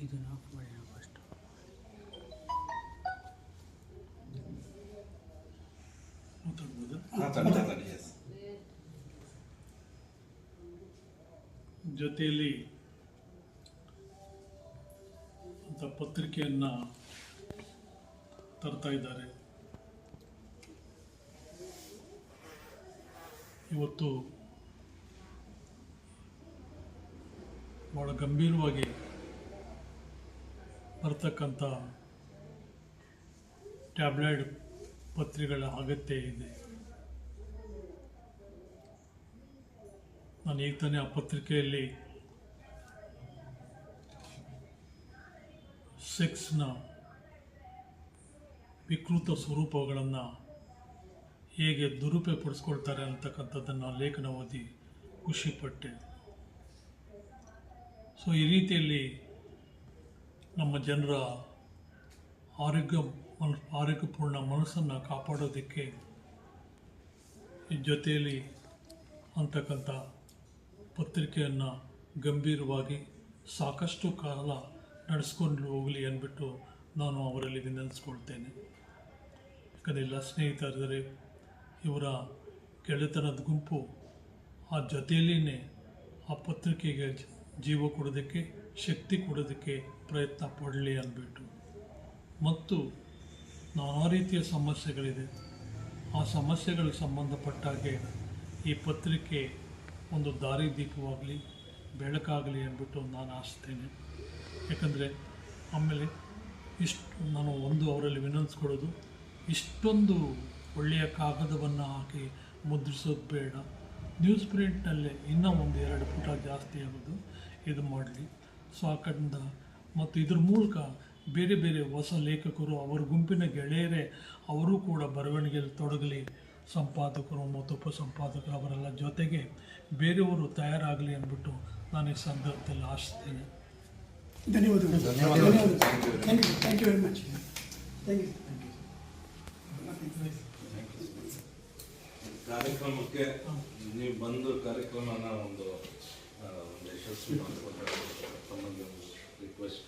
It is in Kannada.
ಇದನ್ನು ಆಫ್ ಮಾಡಿ ಫಸ್ಟ್. ಜೊತೆಯಲ್ಲಿ ಅಂತ ಪತ್ರಿಕೆಯನ್ನು ತರ್ತಾ ಇದ್ದಾರೆ. ಇವತ್ತು ಭಾಳ ಗಂಭೀರವಾಗಿ ಬರ್ತಕ್ಕಂಥ ಟ್ಯಾಬ್ಲಾಯ್ಡ್ ಪತ್ರಿಕೆಗಳ ಅಗತ್ಯ ಇದೆ. ನಾನು ಈಗ ತಾನೇ ಆ ಪತ್ರಿಕೆಯಲ್ಲಿ ಸೆಕ್ಸ್ನ ವಿಕೃತ ಸ್ವರೂಪಗಳನ್ನು ಹೇಗೆ ದುರುಪಯೋಗಪಡಿಸ್ಕೊಳ್ತಾರೆ ಅಂತಕ್ಕಂಥದ್ದನ್ನು ಲೇಖನ ಓದಿ ಖುಷಿಪಟ್ಟೆ. ಸೊ ಈ ರೀತಿಯಲ್ಲಿ ನಮ್ಮ ಜನರ ಆರೋಗ್ಯಪೂರ್ಣ ಮನಸ್ಸನ್ನು ಕಾಪಾಡೋದಕ್ಕೆ ಈ ಜೊತೆಯಲ್ಲಿ ಅಂತಕ್ಕಂಥ ಪತ್ರಿಕೆಯನ್ನು ಗಂಭೀರವಾಗಿ ಸಾಕಷ್ಟು ಕಾಲ ನಡೆಸ್ಕೊಂಡು ಹೋಗಲಿ ಅಂದ್ಬಿಟ್ಟು ನಾನು ಅವರಲ್ಲಿ ವಿನಂತಿಸ್ಕೊಳ್ತೇನೆ. ಯಾಕಂದರೆ ಎಲ್ಲ ಸ್ನೇಹಿತರಿದ್ದಾರೆ, ಇವರ ಗೆಳೆತನದ ಗುಂಪು ಆ ಜೊತೆಯಲ್ಲಿಯೇ ಆ ಪತ್ರಿಕೆಗೆ ಜೀವ ಕೊಡೋದಕ್ಕೆ, ಶಕ್ತಿ ಕೊಡೋದಕ್ಕೆ ಪ್ರಯತ್ನ ಪಡಲಿ ಅಂದ್ಬಿಟ್ಟು. ಮತ್ತು ನಾನಾ ರೀತಿಯ ಸಮಸ್ಯೆಗಳಿದೆ, ಆ ಸಮಸ್ಯೆಗಳಿಗೆ ಸಂಬಂಧಪಟ್ಟಾಗೆ ಈ ಪತ್ರಿಕೆ ಒಂದು ದಾರಿದೀಪವಾಗಲಿ, ಬೆಳಕಾಗಲಿ ಅಂದ್ಬಿಟ್ಟು ನಾನು ಆಶಿಸ್ತೇನೆ. ಯಾಕಂದರೆ ಆಮೇಲೆ ನಾನು ಅವರಲ್ಲಿ ವಿನಂತಿಸ್ಕೊಳ್ಳೋದು, ಇಷ್ಟೊಂದು ಒಳ್ಳೆಯ ಕಾಗದವನ್ನು ಹಾಕಿ ಮುದ್ರಿಸೋದು ಬೇಡ. ನ್ಯೂಸ್ ಪ್ರಿಂಟ್ನಲ್ಲೇ ಇನ್ನೂ 1-2 ಪುಟ ಜಾಸ್ತಿ ಆಗೋದು ಇದು ಮಾಡಲಿ. ಸೊ ಆ ಕಡೆಯಿಂದ ಮತ್ತು ಇದ್ರ ಮೂಲಕ ಬೇರೆ ಬೇರೆ ಹೊಸ ಲೇಖಕರು, ಅವರ ಗುಂಪಿನ ಗೆಳೆಯರೇ ಅವರು ಕೂಡ ಬರವಣಿಗೆಯಲ್ಲಿ ತೊಡಗಲಿ. ಸಂಪಾದಕರು ಮತ್ತು ಉಪಸಂಪಾದಕರು ಅವರೆಲ್ಲ ಜೊತೆಗೆ ಬೇರೆಯವರು ತಯಾರಾಗಲಿ ಅಂದ್ಬಿಟ್ಟು ನಾನು ಈ ಸಂದರ್ಭದಲ್ಲಿ ಆಶಿಸ್ತೇನೆ. ಧನ್ಯವಾದಗಳು. Thank you very much. ಕಾರ್ಯಕ್ರಮಕ್ಕೆ ನೀವು ಬಂದು ಕಾರ್ಯಕ್ರಮನ ಒಂದು ಯಶಸ್ವಿ ಮಾಡಿಕೊಂಡು ತಮ್ಮಲ್ಲಿ ರಿಕ್ವೆಸ್ಟ್